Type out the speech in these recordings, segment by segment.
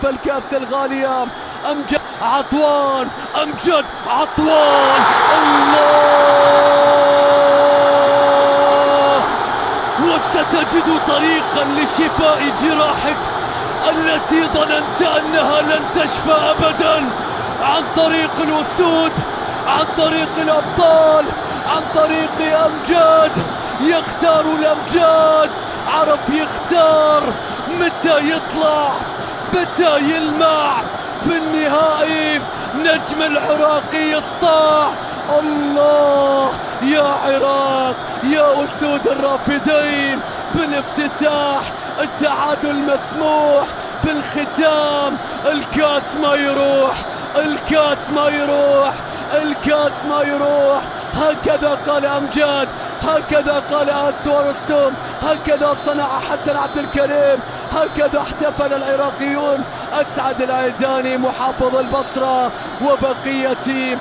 فالكاس الغالية. أمجد عطوان، أمجد عطوان، الله! وستجد طريقا لشفاء جراحك التي ظننت أنها لن تشفى أبدا، عن طريق الأسود، عن طريق الأبطال، عن طريق أمجد. يختار الأمجاد، عرف يختار متى يطلع متى يلمع. في النهائي نجم العراقي يسطع. الله يا عراق، يا أسود الرافدين. في الافتتاح التعادل مسموح، في الختام الكاس ما يروح، الكاس ما يروح، الكاس ما يروح. هكذا قال أمجد، هكذا قال أسوار رستم، هكذا صنع حسن عبد الكريم، هكذا احتفل العراقيون. أسعد العيداني محافظ البصرة وبقية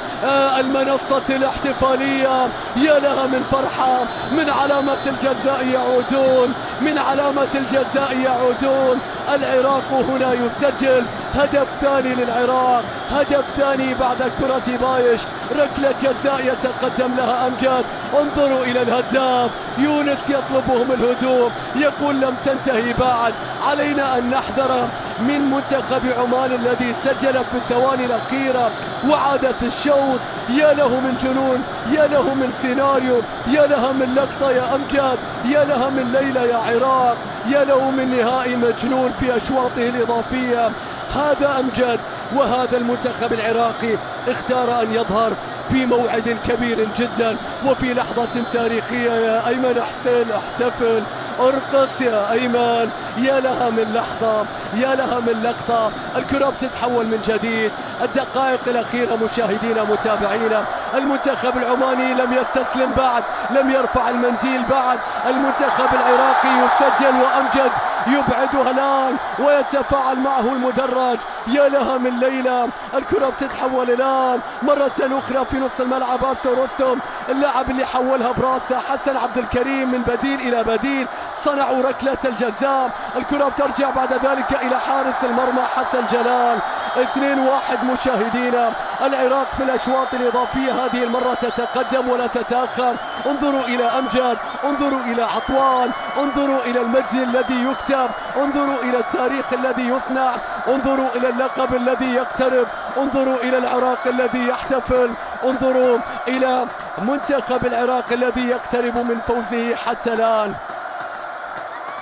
المنصة الاحتفالية، يا لها من فرحة. من علامة الجزاء يعودون، من علامة الجزاء يعودون. العراق هنا يسجل هدف ثاني للعراق، هدف ثاني بعد كرة بايش، ركلة جزاء يتقدم لها أمجد. انظروا إلى الهداف يونس يطلبهم الهدوء، يقول لم تنتهي بعد، علينا أن نحذر من منتخب عمان الذي سجل في الثواني الأخيرة وعاد في الشوط. يا له من جنون، يا له من سيناريو، يا لها من لقطة يا أمجد، يا لها من ليلة يا عراق، يا له من نهائي مجنون في أشواطه الإضافية. هذا أمجد، وهذا المنتخب العراقي اختار أن يظهر في موعد كبير جدا وفي لحظة تاريخية. يا أيمن حسين احتفل، ارقص يا أيمن. يا لها من لحظة، يا لها من لقطة. الكرة بتتحول من جديد. الدقائق الأخيرة مشاهدينا متابعينا، المنتخب العماني لم يستسلم بعد، لم يرفع المنديل بعد. المنتخب العراقي يسجل وأمجد يبعدها الآن ويتفاعل معه المدرج. يا لها من ليلة. الكرة بتتحول الآن مرة أخرى في نص الملعب. أسوار رستم اللاعب اللي حولها براسه حسن عبد الكريم، من بديل إلى بديل، صنعوا ركلة الجزاء. الكرة بترجع بعد ذلك إلى حارس المرمى حسن جلال. 2-1 مشاهدينا. العراق في الأشواط الإضافية هذه المرة تتقدم ولا تتأخر. انظروا إلى أمجد، انظروا إلى عطوان، انظروا إلى المجد الذي يكتب، انظروا إلى التاريخ الذي يصنع، انظروا إلى اللقب الذي يقترب، انظروا إلى العراق الذي يحتفل، انظروا إلى منتخب العراق الذي يقترب من فوزه حتى الآن.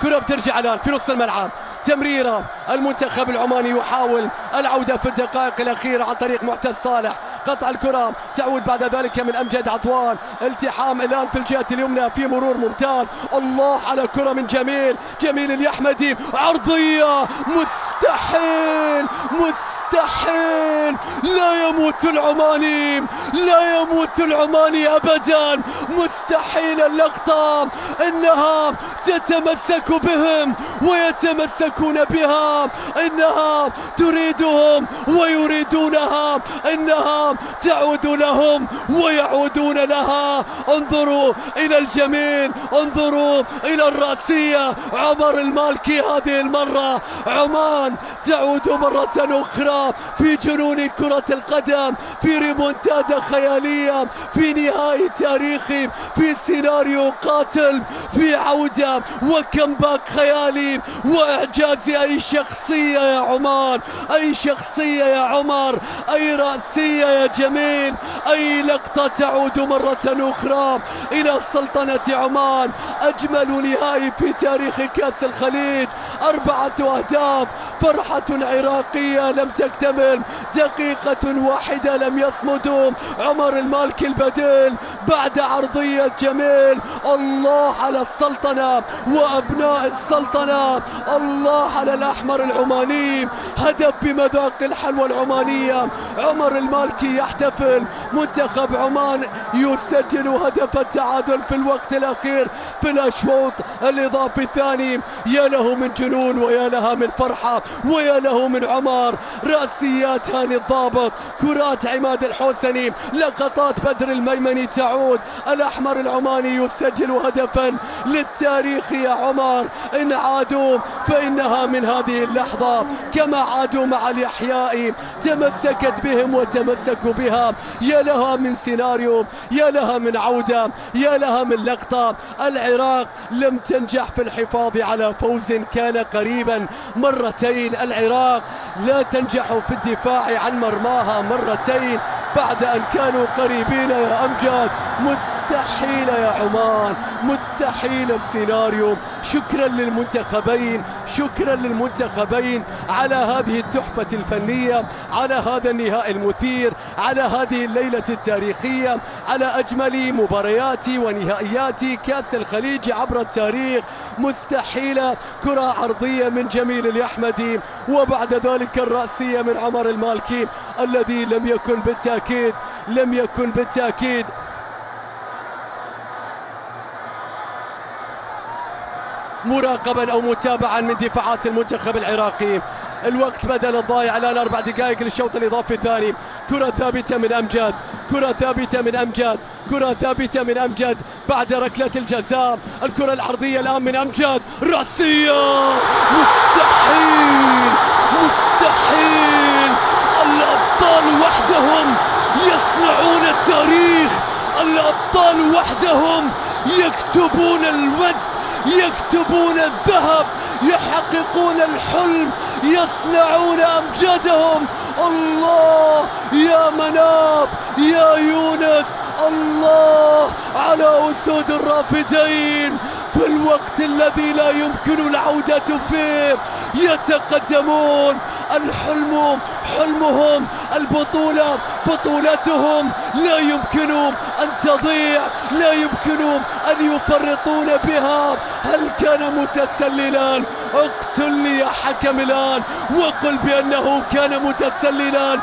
كرة بترجع الآن في نص الملعب، تمريرة. المنتخب العماني يحاول العودة في الدقائق الأخيرة عن طريق معتز صالح. قطع الكرة تعود بعد ذلك من أمجد عطوان. التحام الآن في الجهة اليمنى في مرور ممتاز. الله على كرة من جميل، جميل اليحمدي، عرضية. مستحيل، مستحيل. لا يموت العماني، لا يموت العماني أبدا. مستحيل اللقطة إنها تتمسك بهم ويتمسكون بها، إنها تريدهم ويريدونها، إنها تعود لهم ويعودون لها. انظروا إلى الجميل، انظروا إلى الرأسية. عمر المالكي هذه المرة عمان تعود مرة أخرى في جنون كرة القدم، في ريمونتادا خيالية، في نهائي تاريخي، في سيناريو قاتل، في عودة وكمباك خيالي وإعجاز. أي شخصية يا عمان، أي شخصية يا عمر، أي رأسية يا جميل، أي لقطة تعود مرة أخرى إلى سلطنة عمان. أجمل نهائي في تاريخ كأس الخليج، 4 أهداف. فرحة عراقية لم تكتمل، دقيقة واحدة لم يصمدوا. عمر المالكي البديل بعد عرضية جميل. الله على السلطنة وأبناء السلطنة، الله على الأحمر العماني. هدف بمذاق الحلوى العمانية. عمر المالكي يحتفل، منتخب عمان يسجل هدف التعادل في الوقت الأخير في الأشواط الإضافي الثاني. يا له من جنون ويا لها من فرحة ويا له من عمر. رأسيات هاني الضابط، كرات عماد الحوسني، لقطات بدر الميمني تعود. الأحمر العماني يسجل هدفا للتاريخ يا عمر. إن عادوا فإنها من هذه اللحظة كما عادوا مع الإحياء، تمسكت بهم وتمسكوا بها. يا لها من سيناريو، يا لها من عودة، يا لها من لقطة. العراق لم تنجح في الحفاظ على فوز كان قريبا مرتين. العراق لا تنجح في الدفاع عن مرماها مرتين بعد أن كانوا قريبين يا أمجد. مستحيل يا عمان، مستحيل السيناريو. شكرا للمنتخبين، شكرا للمنتخبين على هذه التحفة الفنية، على هذا النهائي المثير، على هذه الليلة التاريخية، على أجمل مباريات ونهائيات كأس الخليج عبر التاريخ. مستحيلة، كرة عرضية من جميل اليحمدي، وبعد ذلك الرأسية من عمر المالكي الذي لم يكن بالتأكيد مراقبا أو متابعا من دفاعات المنتخب العراقي. الوقت بدل الضايع الآن 4 دقائق للشوط الإضافي الثاني. كرة ثابتة من أمجد، كرة ثابتة من أمجد، كرة ثابتة من أمجد بعد ركلة الجزاء. الكرة العرضية الآن من أمجد، رأسية. مستحيل، مستحيل. الأبطال وحدهم يصنعون التاريخ، الأبطال وحدهم يكتبون المجد، يكتبون الذهب، يحققون الحلم، يصنعون أمجادهم. الله يا مناف يا يونس، الله على أسود الرافدين. في الوقت الذي لا يمكن العودة فيه يتقدمون. الحلم حلمهم، البطولة بطولتهم، لا يمكن أن تضيع، لا يمكن أن يفرطون بها. هل كان متسللا؟ اقتل لي يا حكم الآن وقل بأنه كان متسللا.